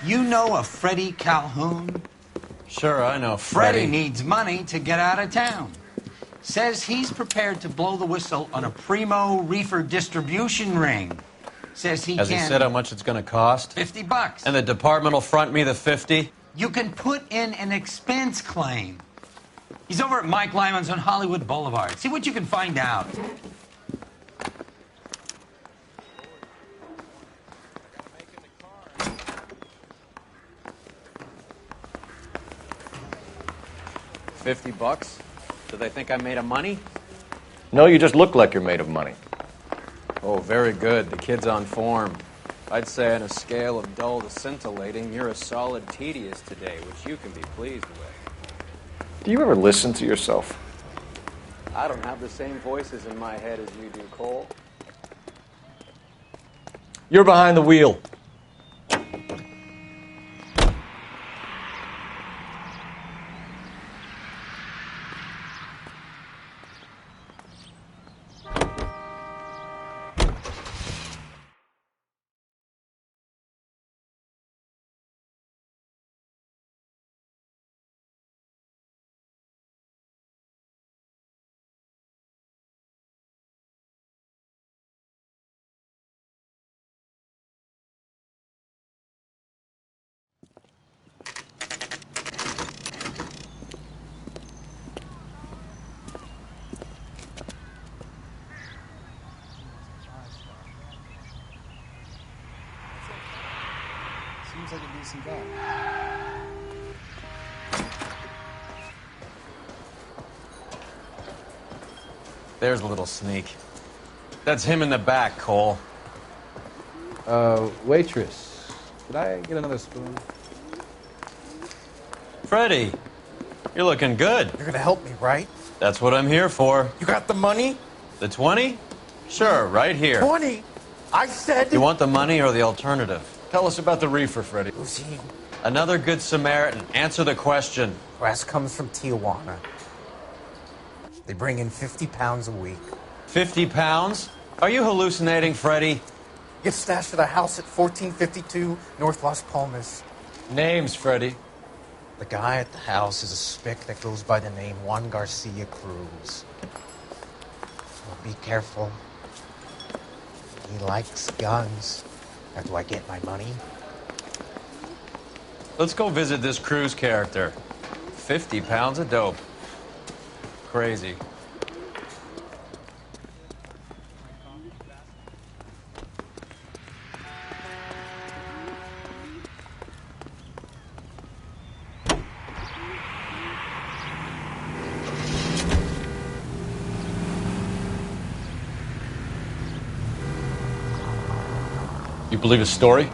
You know a Freddie Calhoun? Sure, I know Freddie needs money to get out of town. Says he's prepared to blow the whistle on a primo reefer distribution ring. Says he Has can... he said how much it's going to cost? $50. And the department will front me the 50? You can put in an expense claim. He's over at Mike Lyman's on Hollywood Boulevard. See what you can find out. $50? Do they think I'm made of money? No, you just look like you're made of money. Oh, very good. The kid's on form. I'd say on a scale of dull to scintillating, you're a solid tedious today, which you can be pleased with. Do you ever listen to yourself? I don't have the same voices in my head as you do, Cole. You're behind the wheel. Seems like a decent guy. There's a little sneak. That's him in the back, Cole. Waitress, could I get another spoon? Freddie, you're looking good. You're gonna help me, right? That's what I'm here for. You got the money? The 20? Sure, right here. 20? I said... You want the money or the alternative? Tell us about the reefer, Freddie. Who's he? Another good Samaritan. Answer the question. Grass comes from Tijuana. They bring in 50 pounds a week. 50 pounds? Are you hallucinating, Freddie? Gets stashed at a house at 1452 North Las Palmas. Names, Freddie. The guy at the house is a spick that goes by the name Juan Garcia Cruz. Well, be careful. He likes guns. Now, do I get my money? Let's go visit this Cruz character. 50 pounds of dope. Crazy. You believe his story?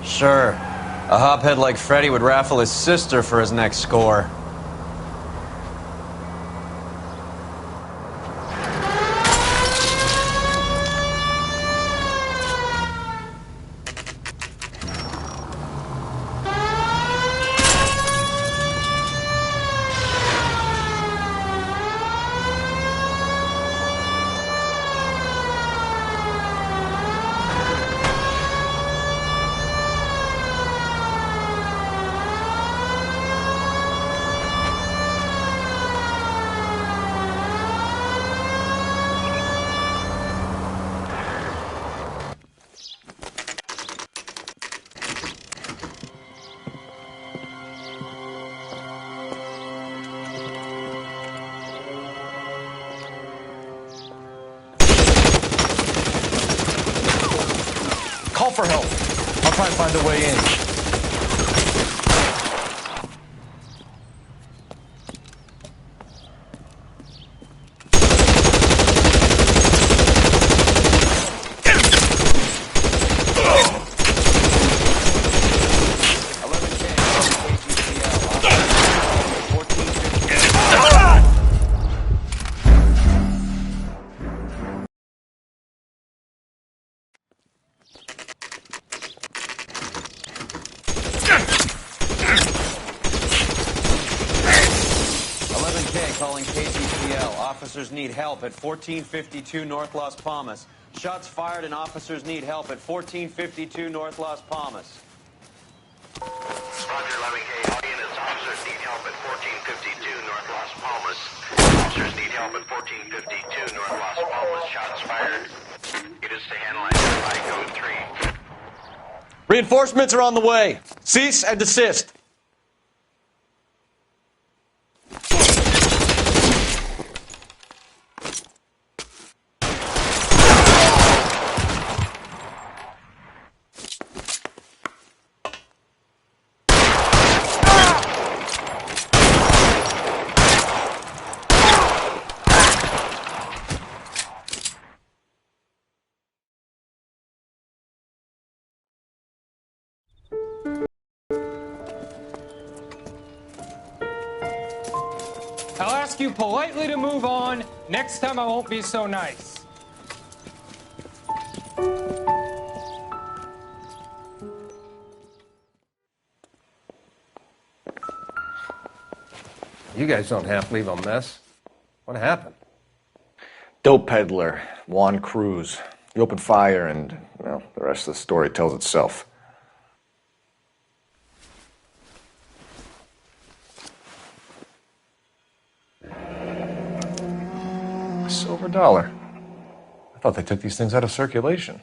Sure. A hophead like Freddie would raffle his sister for his next score. Call for help. I'll try and find a way in. Calling KTPL. Officers need help at 1452 North Las Palmas. Shots fired and officers need help at 1452 North Las Palmas. 11K, all units, officers need help at 1452 North Las Palmas. Officers need help at 1452 North Las Palmas. Shots fired. It is to handle identify code 3. Reinforcements are on the way. Cease and desist. I'll ask you politely to move on. Next time I won't be so nice. You guys don't have to leave a mess. What happened? Dope peddler, Juan Cruz. He opened fire and, well, the rest of the story tells itself. A silver dollar. I thought they took these things out of circulation.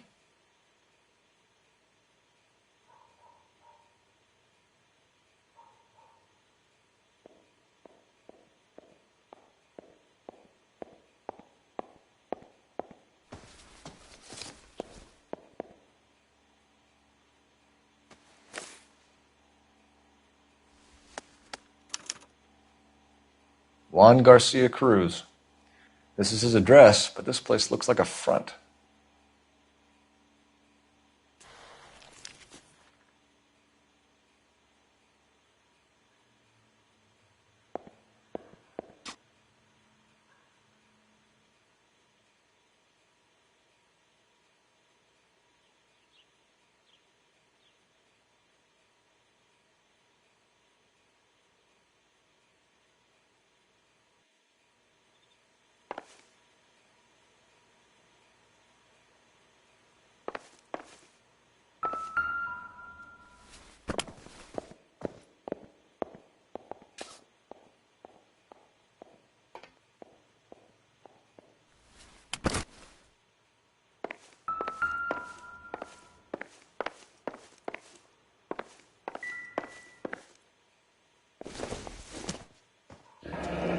Juan Garcia Cruz. This is his address, but this place looks like a front.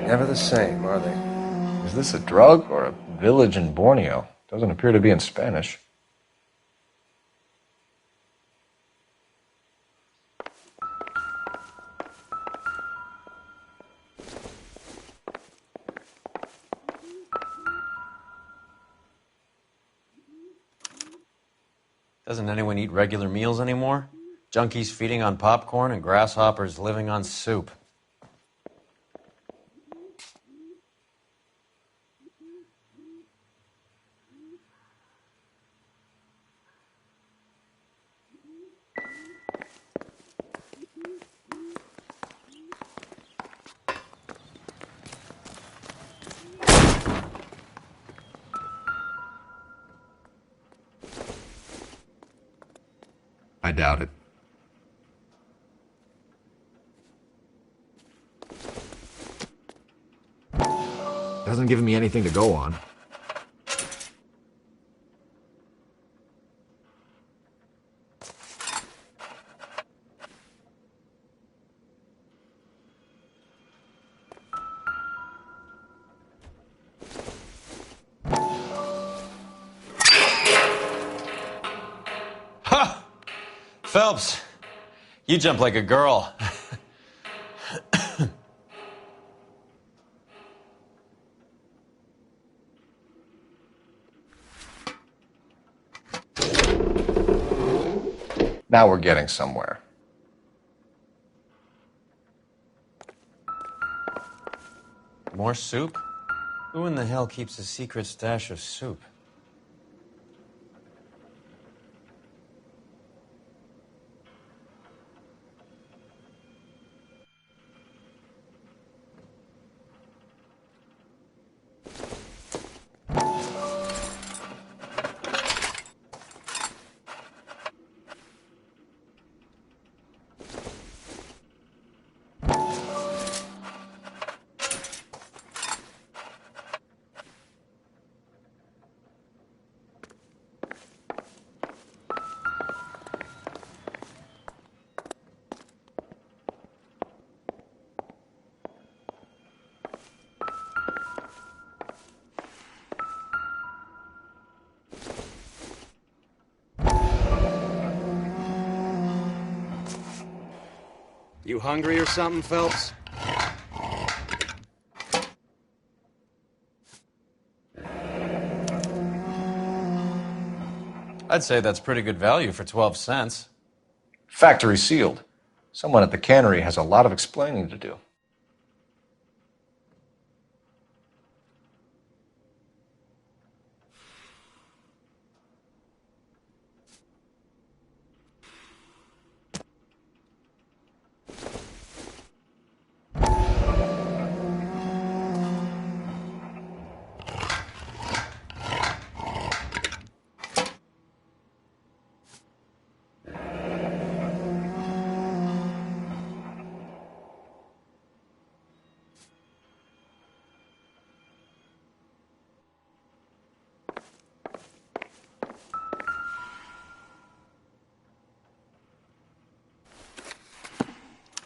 Never the same, are they? Is this a drug or a village in Borneo? Doesn't appear to be in Spanish. Doesn't anyone eat regular meals anymore? Junkies feeding on popcorn and grasshoppers living on soup. I doubt it. Hasn't given me anything to go on. Phelps, you jump like a girl. Now we're getting somewhere. More soup? Who in the hell keeps a secret stash of soup? You hungry or something, Phelps? I'd say that's pretty good value for 12 cents. Factory sealed. Someone at the cannery has a lot of explaining to do.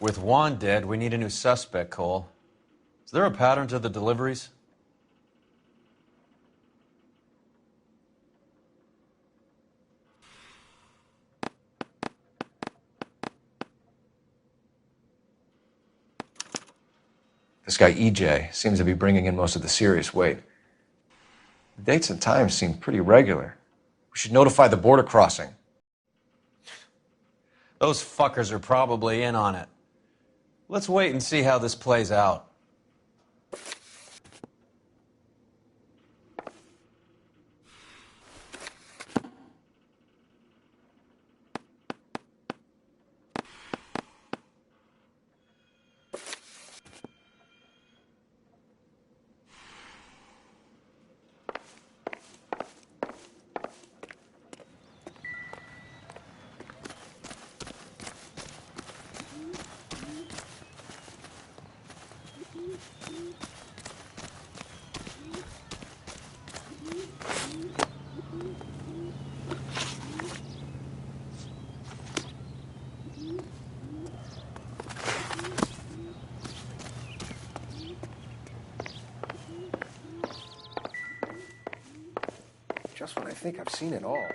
With Juan dead, we need a new suspect, Cole. Is there a pattern to the deliveries? This guy EJ seems to be bringing in most of the serious weight. The dates and times seem pretty regular. We should notify the border crossing. Those fuckers are probably in on it. Let's wait and see how this plays out. Just when I think I've seen it all.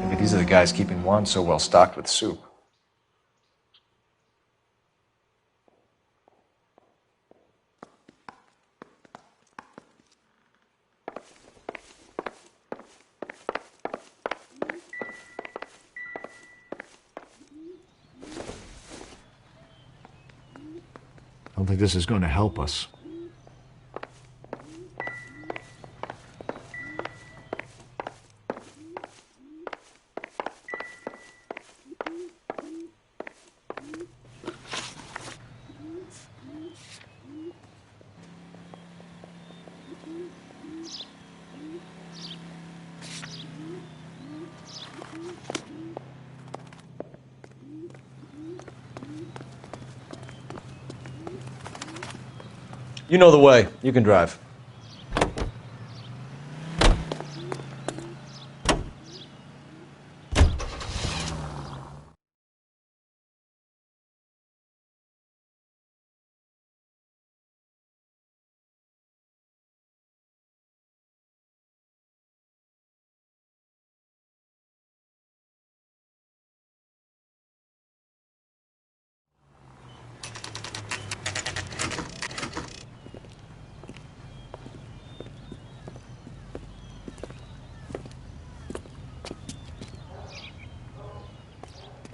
Maybe these are the guys keeping Juan so well stocked with soup. I don't think this is going to help us. You know the way. You can drive.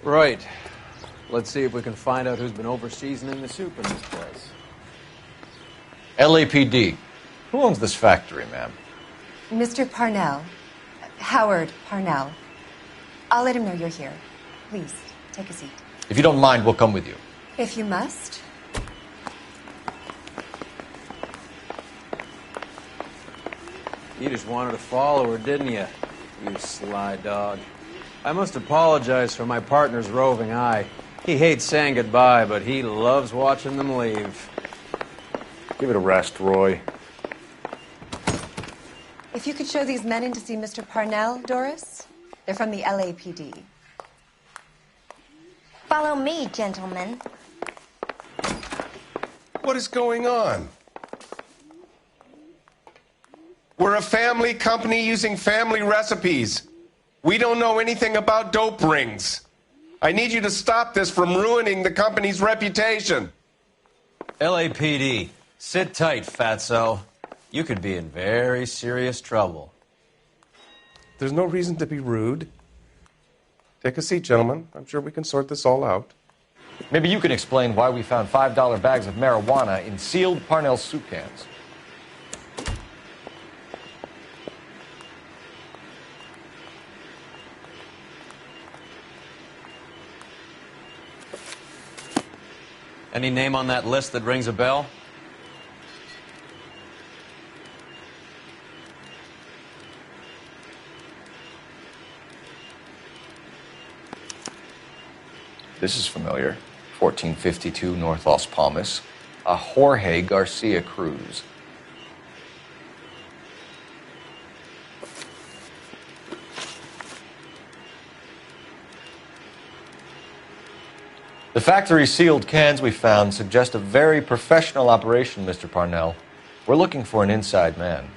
Right. Let's see if we can find out who's been over-seasoning the soup in this place. LAPD. Who owns this factory, ma'am? Mr. Parnell. Howard Parnell. I'll let him know you're here. Please, take a seat. If you don't mind, we'll come with you. If you must. You just wanted to follow her, didn't you? You sly dog. I must apologize for my partner's roving eye. He hates saying goodbye, but he loves watching them leave. Give it a rest, Roy. If you could show these men in to see Mr. Parnell, Doris. They're from the LAPD. Follow me, gentlemen. What is going on? We're a family company using family recipes. We don't know anything about dope rings. I need you to stop this from ruining the company's reputation. LAPD, sit tight, fatso. You could be in very serious trouble. There's no reason to be rude. Take a seat, gentlemen. I'm sure we can sort this all out. Maybe you can explain why we found $5 bags of marijuana in sealed Parnell soup cans. Any name on that list that rings a bell? This is familiar. 1452 North Las Palmas. A Jorge Garcia Cruz. The factory sealed cans we found suggest a very professional operation, Mr. Parnell. We're looking for an inside man.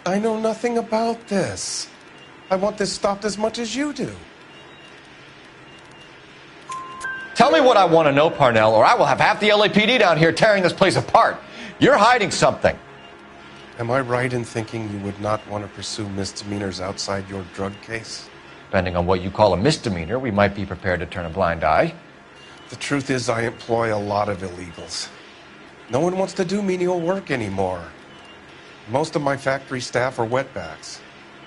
I know nothing about this. I want this stopped as much as you do. Tell me what I want to know, Parnell, or I will have half the LAPD down here tearing this place apart. You're hiding something. Am I right in thinking you would not want to pursue misdemeanors outside your drug case? Depending on what you call a misdemeanor, we might be prepared to turn a blind eye. The truth is, I employ a lot of illegals. No one wants to do menial work anymore. Most of my factory staff are wetbacks.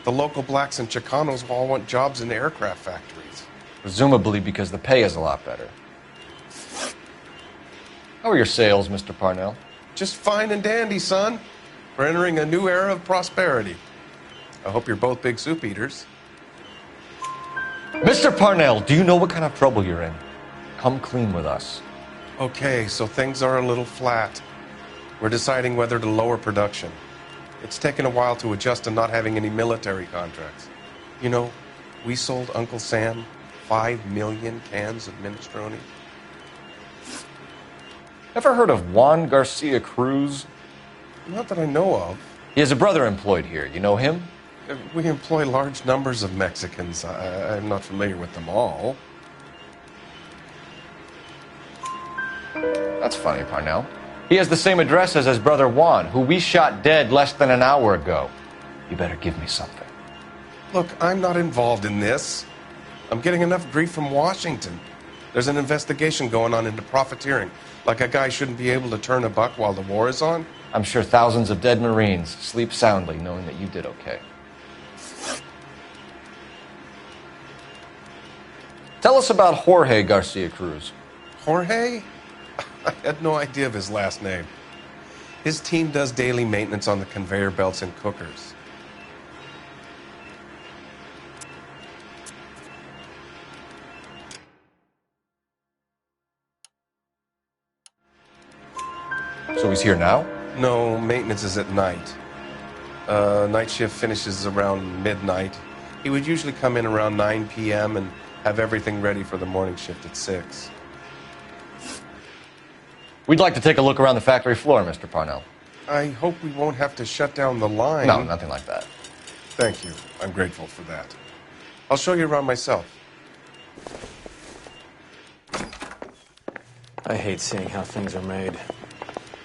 The local blacks and Chicanos all want jobs in the aircraft factories. Presumably because the pay is a lot better. How are your sales, Mr. Parnell? Just fine and dandy, son. We're entering a new era of prosperity. I hope you're both big soup eaters. Mr. Parnell, do you know what kind of trouble you're in? Come clean with us. Okay, so things are a little flat. We're deciding whether to lower production. It's taken a while to adjust to not having any military contracts. You know, we sold Uncle Sam 5 million cans of minestrone. Ever heard of Juan Garcia Cruz? Not that I know of. He has a brother employed here. You know him? We employ large numbers of Mexicans. I'm not familiar with them all. That's funny, Parnell. He has the same address as his brother Juan, who we shot dead less than an hour ago. You better give me something. Look, I'm not involved in this. I'm getting enough grief from Washington. There's an investigation going on into profiteering. Like a guy shouldn't be able to turn a buck while the war is on. I'm sure thousands of dead Marines sleep soundly knowing that you did okay. Tell us about Jorge Garcia Cruz. Jorge? I had no idea of his last name. His team does daily maintenance on the conveyor belts and cookers. So he's here now? No, maintenance is at night. Night shift finishes around midnight. He would usually come in around 9 p.m. and have everything ready for the morning shift at 6. We'd like to take a look around the factory floor, Mr. Parnell. I hope we won't have to shut down the line. No, nothing like that. Thank you. I'm grateful for that. I'll show you around myself. I hate seeing how things are made.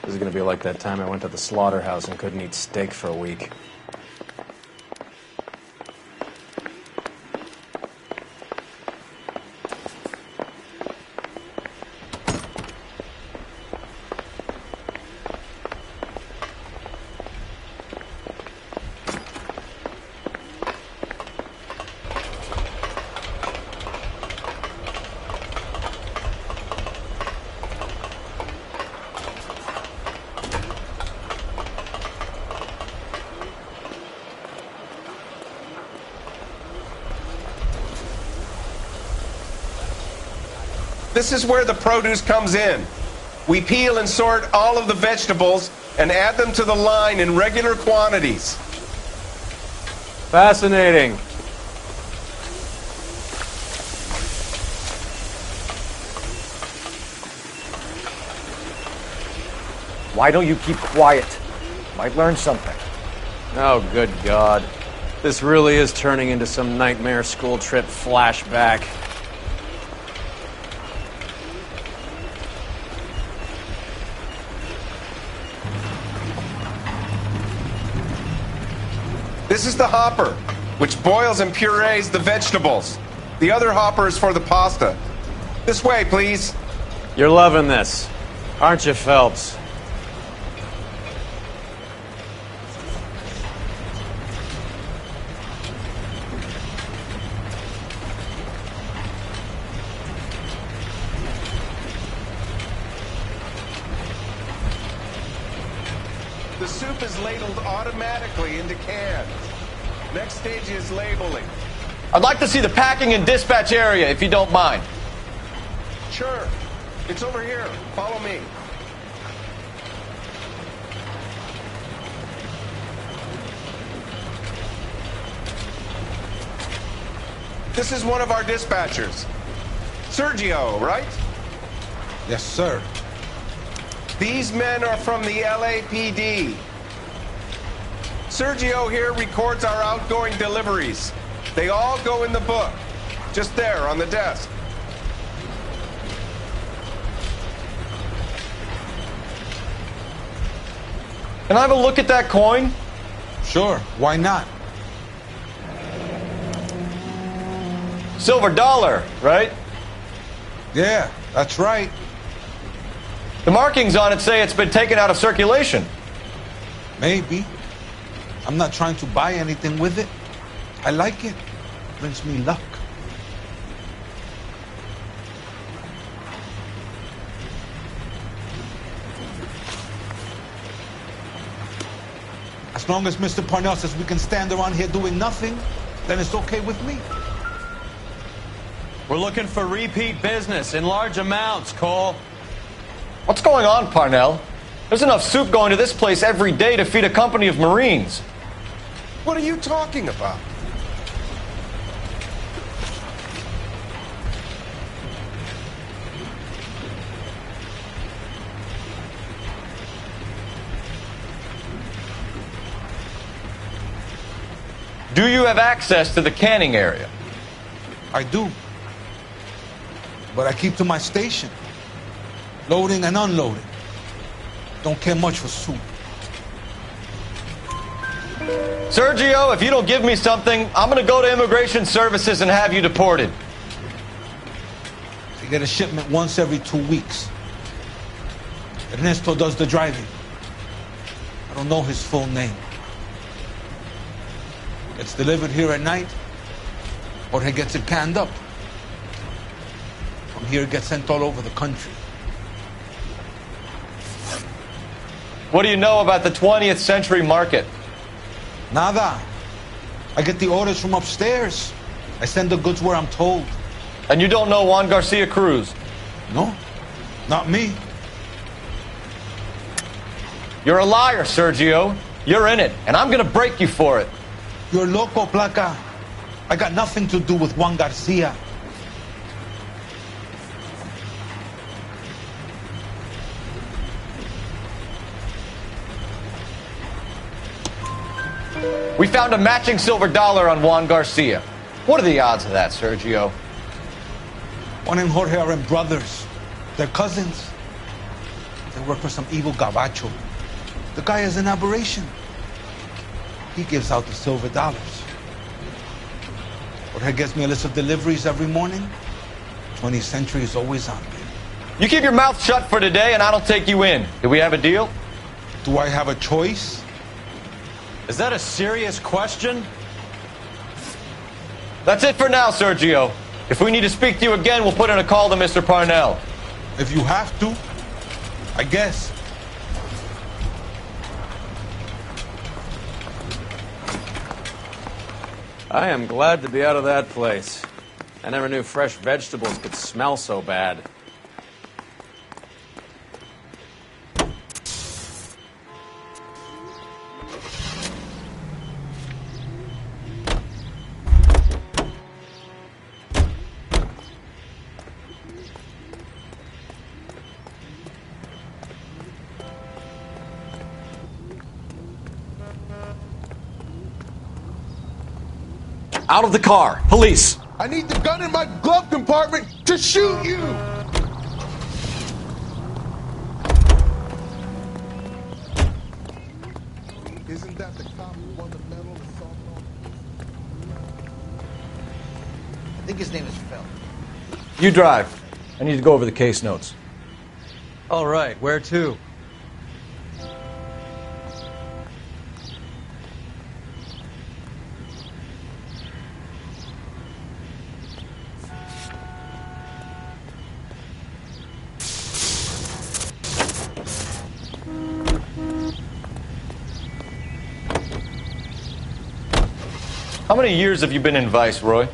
This is going to be like that time I went to the slaughterhouse and couldn't eat steak for a week. This is where the produce comes in. We peel and sort all of the vegetables and add them to the line in regular quantities. Fascinating. Why don't you keep quiet? Might learn something. Oh, good God. This really is turning into some nightmare school trip flashback. This is the hopper, which boils and purees the vegetables. The other hopper is for the pasta. This way, please. You're loving this, aren't you, Phelps? The soup is ladled automatically into cans. Next stage is labeling. I'd like to see the packing and dispatch area, if you don't mind. Sure. It's over here. Follow me. This is one of our dispatchers. Sergio, right? Yes, sir. These men are from the LAPD. Sergio here records our outgoing deliveries. They all go in the book, just there on the desk. Can I have a look at that coin? Sure, why not? Silver dollar, right? Yeah, that's right. The markings on it say it's been taken out of circulation. Maybe. I'm not trying to buy anything with it. I like it. Brings me luck. As long as Mr. Parnell says we can stand around here doing nothing, then it's okay with me. We're looking for repeat business in large amounts, Cole. What's going on, Parnell? There's enough soup going to this place every day to feed a company of Marines. What are you talking about? Do you have access to the canning area? I do. But I keep to my station. Loading and unloading. Don't care much for soup. Sergio, if you don't give me something, I'm going to go to Immigration Services and have you deported. I get a shipment once every 2 weeks. Ernesto does the driving. I don't know his full name. Gets delivered here at night, or he gets it canned up. From here, it gets sent all over the country. What do you know about the 20th century market? Nada. I get the orders from upstairs. I send the goods where I'm told. And you don't know Juan Garcia Cruz? No, not me. You're a liar, Sergio. You're in it, and I'm going to break you for it. You're loco, Placa. I got nothing to do with Juan Garcia. We found a matching silver dollar on Juan Garcia. What are the odds of that, Sergio? Juan and Jorge are brothers. They're cousins. They work for some evil gabacho. The guy is an aberration. He gives out the silver dollars. Jorge gets me a list of deliveries every morning. 20th Century is always on there. You keep your mouth shut for today, and I don't take you in. Do we have a deal? Do I have a choice? Is that a serious question? That's it for now, Sergio. If we need to speak to you again, we'll put in a call to Mr. Parnell. If you have to, I guess. I am glad to be out of that place. I never knew fresh vegetables could smell so bad. Out of the car! Police! I need the gun in my glove compartment to shoot you! Isn't that the cop who won the medal assault on? I think his name is Phil. You drive. I need to go over the case notes. All right, where to? How many years have you been in Vice, Roy?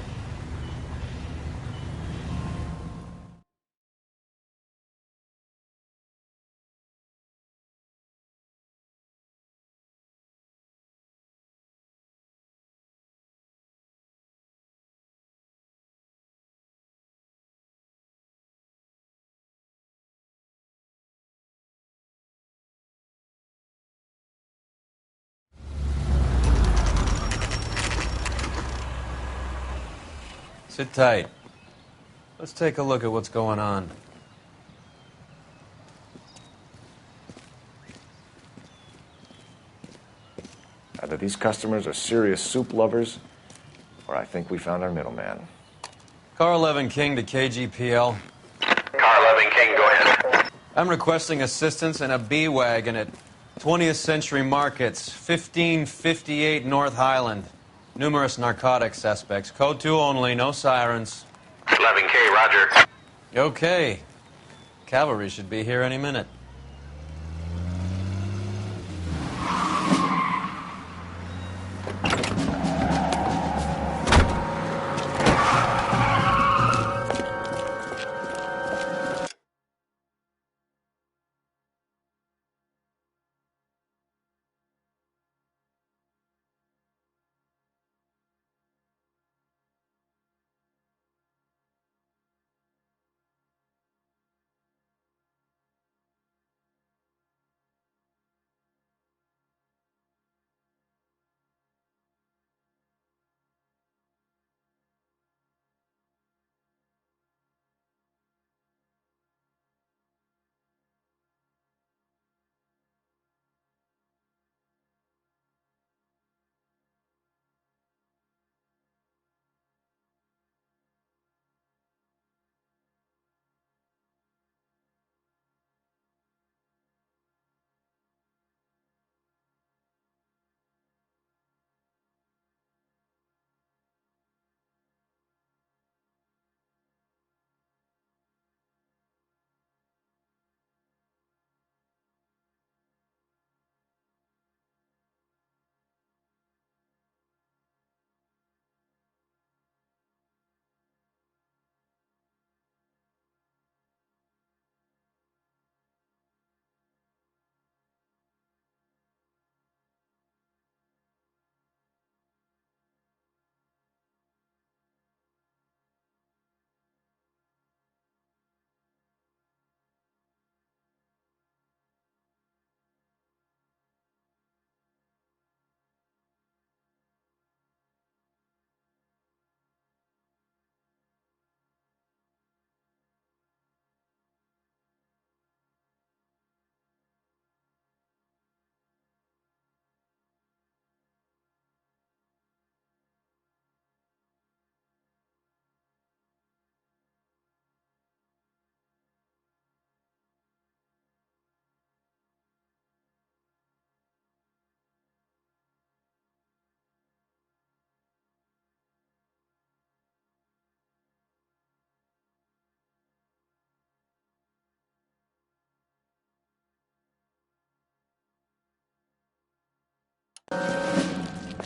Sit tight. Let's take a look at what's going on. Either these customers are serious soup lovers, or I think we found our middleman. Car 11 King to KGPL. Car 11 King, go ahead. I'm requesting assistance in a B-Wagon at 20th Century Markets, 1558 North Highland. Numerous narcotic suspects. Code 2 only, no sirens. 11K, roger. Okay. Cavalry should be here any minute.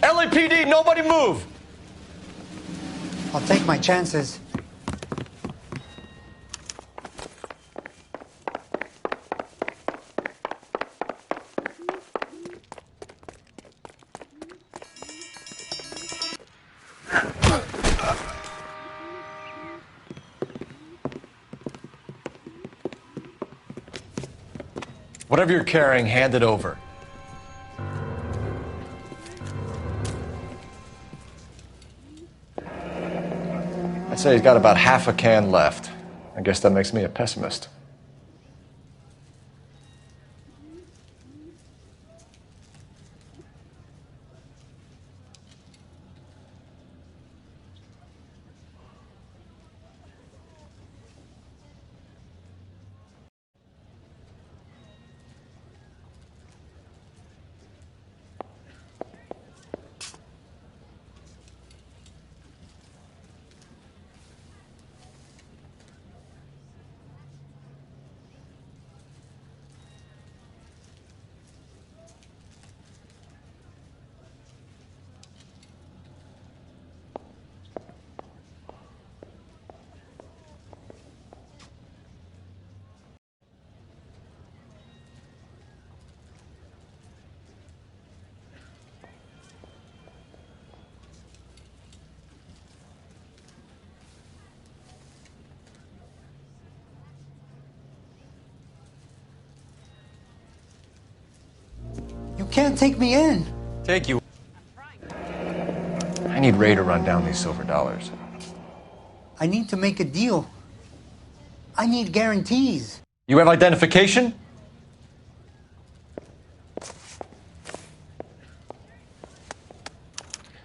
LAPD, nobody move! I'll take my chances. Whatever you're carrying, hand it over. I'd say he's got about half a can left. I guess that makes me a pessimist. You can't take me in. Take you. I need Ray to run down these silver dollars. I need to make a deal. I need guarantees. You have identification?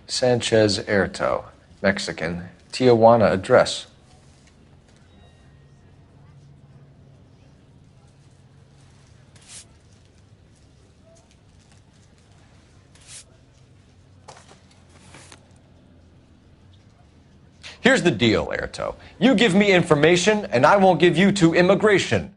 Sanchez Erto, Mexican, Tijuana address. Here's the deal, Erto. You give me information, and I won't give you to immigration.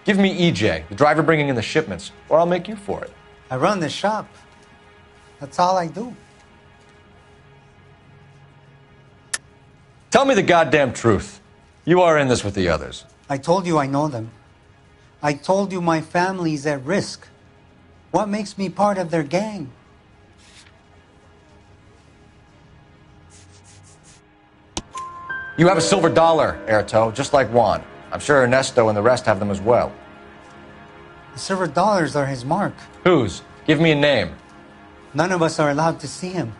Give me EJ, the driver bringing in the shipments, or I'll make you for it. I run the shop. That's all I do. Tell me the goddamn truth. You are in this with the others. I told you I know them. I told you my family's at risk. What makes me part of their gang? You have a silver dollar, Erto, just like Juan. I'm sure Ernesto and the rest have them as well. The silver dollars are his mark. Whose? Give me a name. None of us are allowed to see him.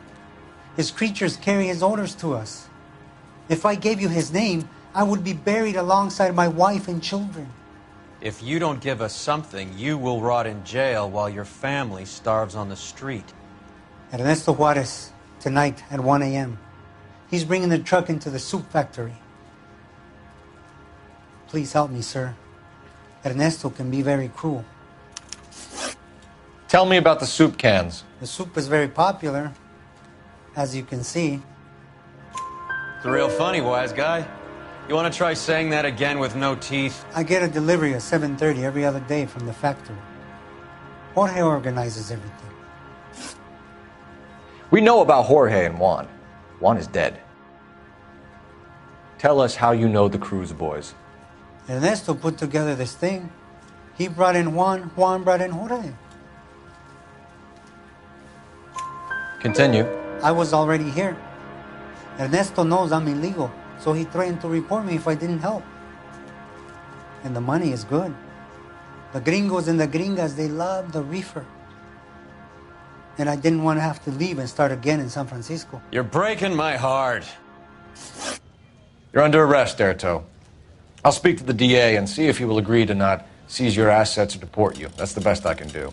His creatures carry his orders to us. If I gave you his name, I would be buried alongside my wife and children. If you don't give us something, you will rot in jail while your family starves on the street. Ernesto Juarez, tonight at 1 a.m. He's bringing the truck into the soup factory. Please help me, sir. Ernesto can be very cruel. Tell me about the soup cans. The soup is very popular, as you can see. It's real funny, wise guy. You want to try saying that again with no teeth? I get a delivery at 7:30 every other day from the factory. Jorge organizes everything. We know about Jorge and Juan. Juan is dead. Tell us how you know the Cruz boys. Ernesto put together this thing. He brought in Juan, Juan brought in Jorge. Continue. I was already here. Ernesto knows I'm illegal, so he threatened to report me if I didn't help. And the money is good. The gringos and the gringas, they love the reefer. And I didn't want to have to leave and start again in San Francisco. You're breaking my heart. You're under arrest, Erto. I'll speak to the DA and see if he will agree to not seize your assets or deport you. That's the best I can do.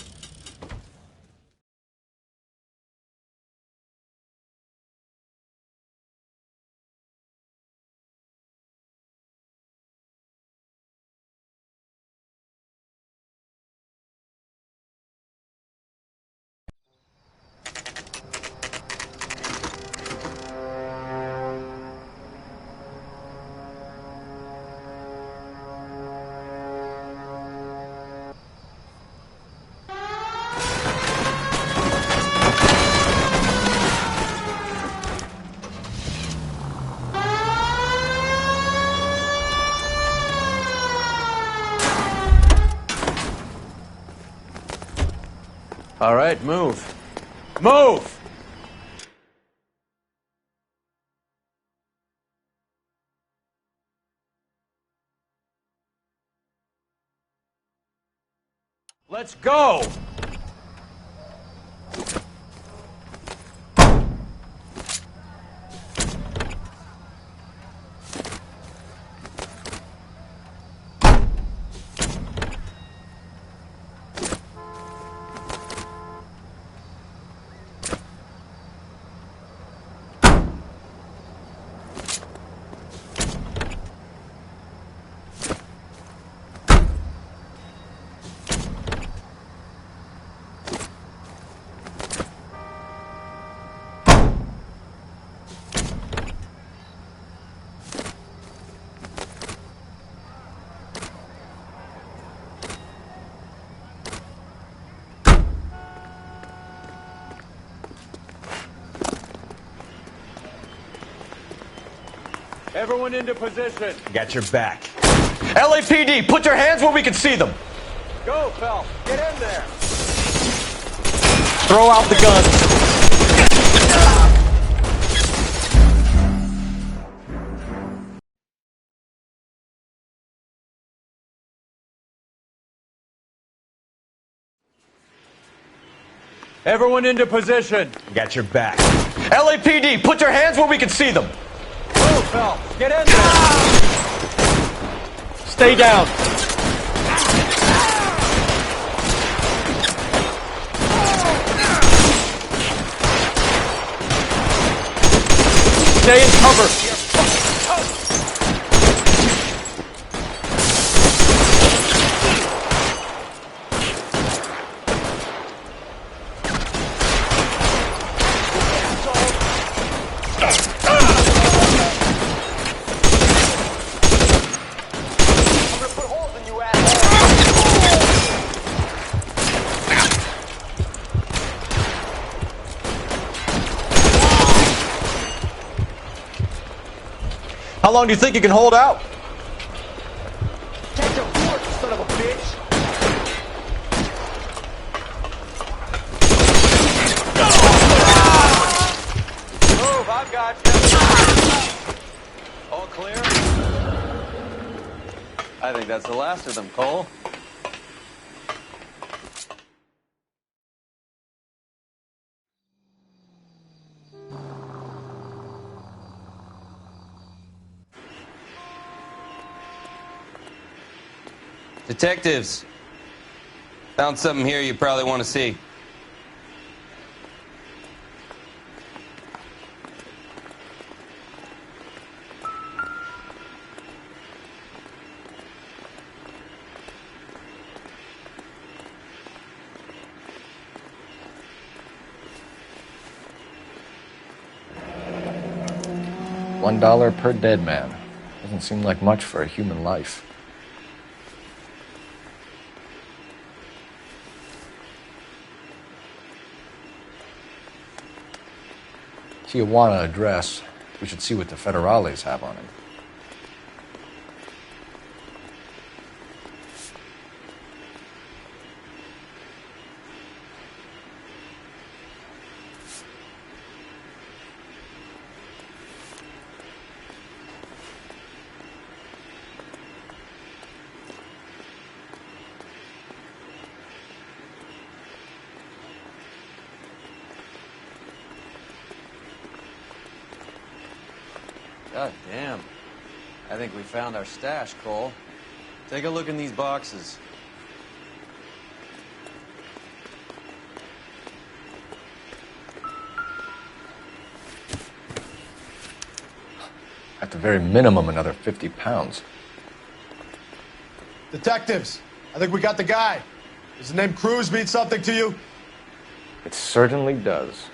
All right, move. Move! Let's go! Everyone into position. Got your back. LAPD, put your hands where we can see them. Go, Phelps. Get in there. Throw out the guns. Everyone into position. Got your back. LAPD, put your hands where we can see them. Go, Phelps. Get in there. Stay down. Stay in cover. How long do you think you can hold out? Take your fork, son of a bitch! Move, I've got you. All clear? I think that's the last of them, Cole. Detectives, found something here you probably want to see. $1 per dead man. Doesn't seem like much for a human life. Tijuana address. We should see what the federales have on him. God damn. I think we found our stash, Cole. Take a look in these boxes. At the very minimum, another 50 pounds. Detectives, I think we got the guy. Does the name Cruz mean something to you? It certainly does.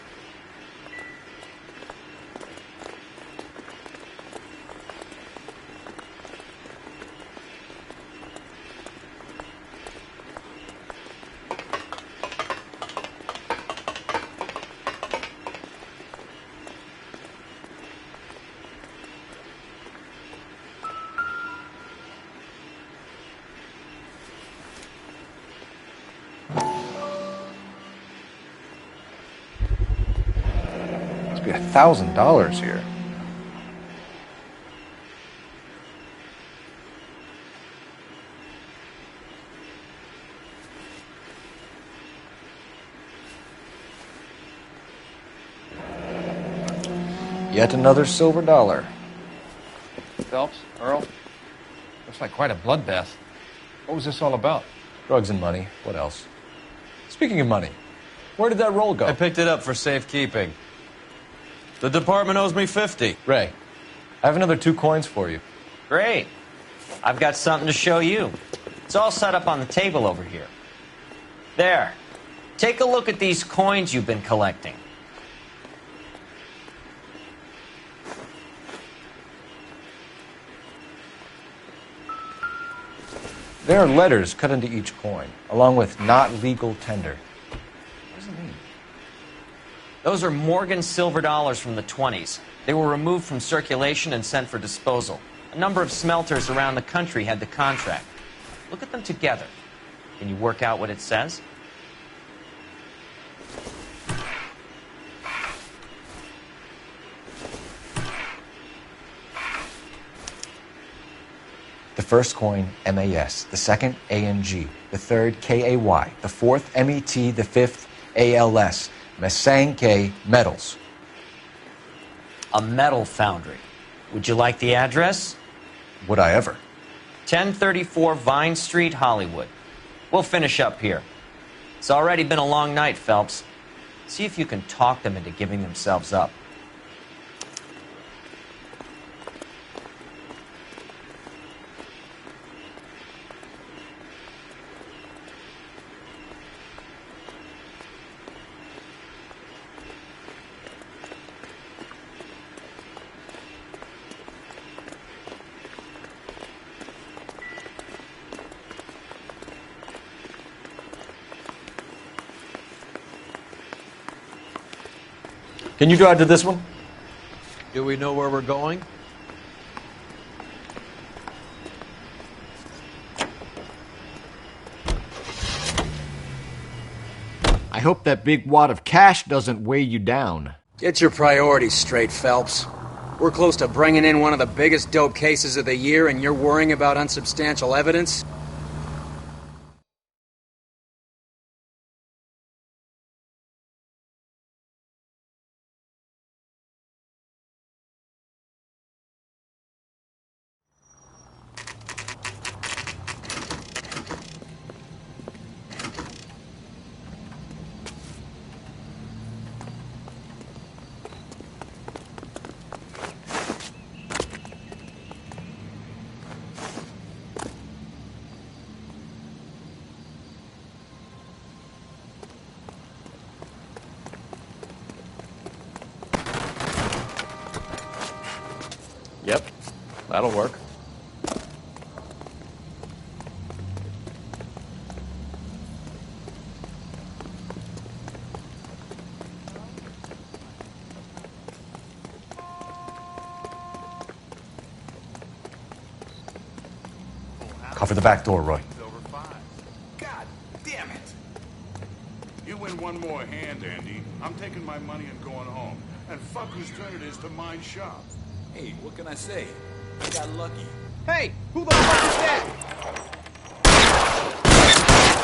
Be $1,000 here. Yet another silver dollar. Phelps, Earl, looks like quite a bloodbath. What was this all about? Drugs and money. What else? Speaking of money, where did that roll go? I picked it up for safekeeping. The department owes me 50. Ray, I have another 2 coins for you. Great. I've got something to show you. It's all set up on the table over here. There. Take a look at these coins you've been collecting. There are letters cut into each coin, along with not legal tender. What does it mean? Those are Morgan silver dollars from the 20s. They were removed from circulation and sent for disposal. A number of smelters around the country had the contract. Look at them together. Can you work out what it says? The first coin, MAS. The second, ANG. The third, KAY. The fourth, MET. The fifth, ALS. Masanke Metals. A metal foundry. Would you like the address? Would I ever? 1034 Vine Street, Hollywood. We'll finish up here. It's already been a long night, Phelps. See if you can talk them into giving themselves up. Can you drive to this one? Do we know where we're going? I hope that big wad of cash doesn't weigh you down. Get your priorities straight, Phelps. We're close to bringing in one of the biggest dope cases of the year, and you're worrying about unsubstantial evidence? Yep, that'll work. Cover the back door, Roy. God damn it! You win one more hand, Andy. I'm taking my money and going home. And fuck whose turn it is to mind shop. Hey, what can I say? I got lucky. Hey, who the fuck is that?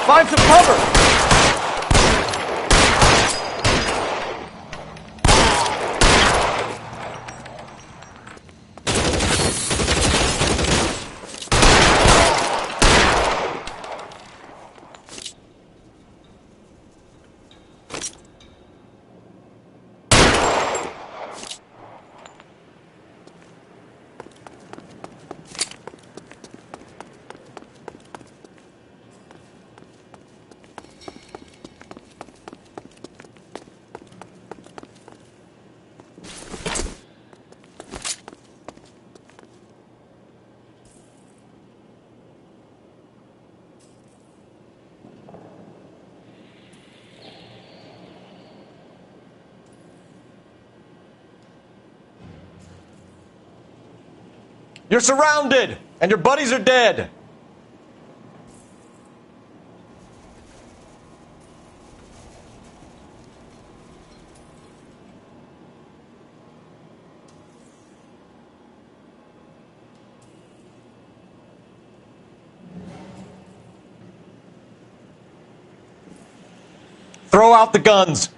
Find some cover! You're surrounded, and your buddies are dead. Throw out the guns.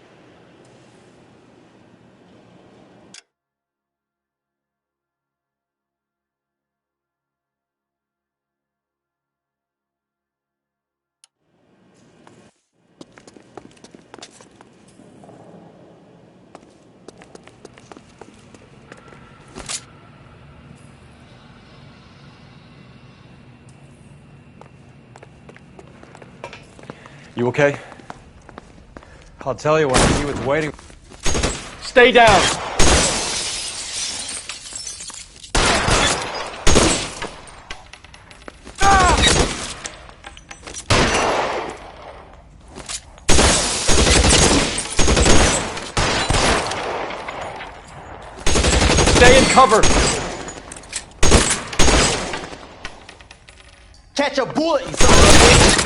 You okay? I'll tell you when I see what's waiting. Stay down! Stay in cover! Catch a bullet, you son of a bitch!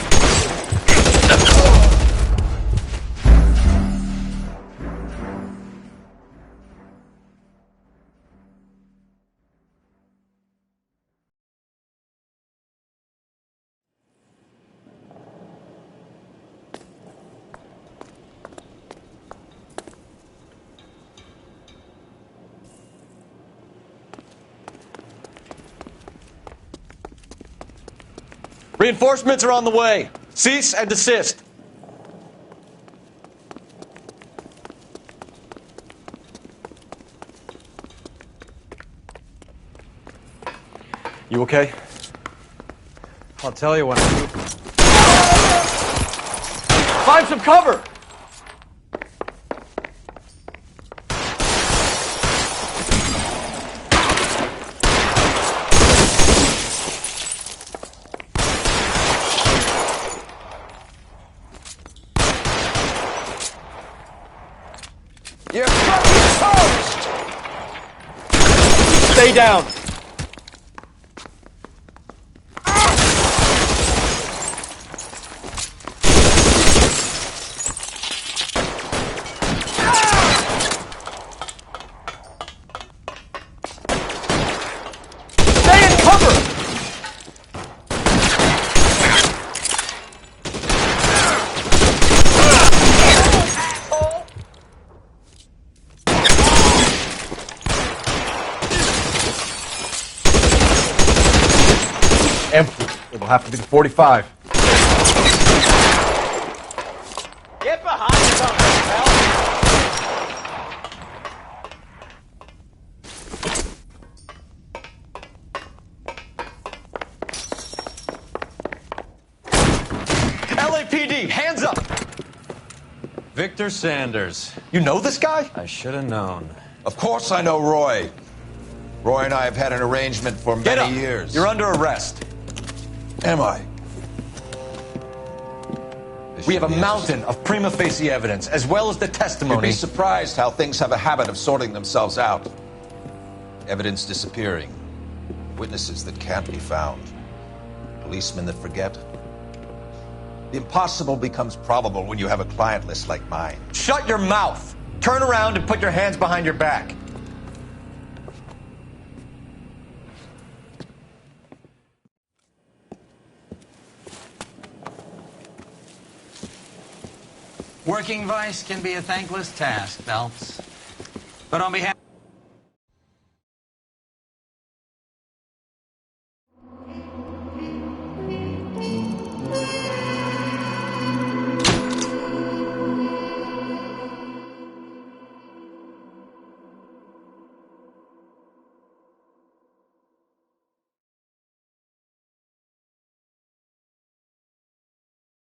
Reinforcements are on the way. Cease and desist. You okay? I'll tell you when I see. Find some cover! You're fucking toast! Stay down! Stay in cover! Empty. It'll have to be the 45. Get behind something, pal! LAPD, hands up! Victor Sanders. You know this guy? I should have known. Of course I know Roy. Roy and I have had an arrangement for Get many up. years. You're under arrest. Am I? We have a mountain of prima facie evidence, as well as the You'd testimony. be surprised how things have a habit of sorting themselves out. Evidence disappearing. Witnesses that can't be found. Policemen that forget. The impossible becomes probable when you have a client list like mine. Shut your mouth! Turn around and put your hands behind your back. Working vice can be a thankless task, Phelps. But on behalf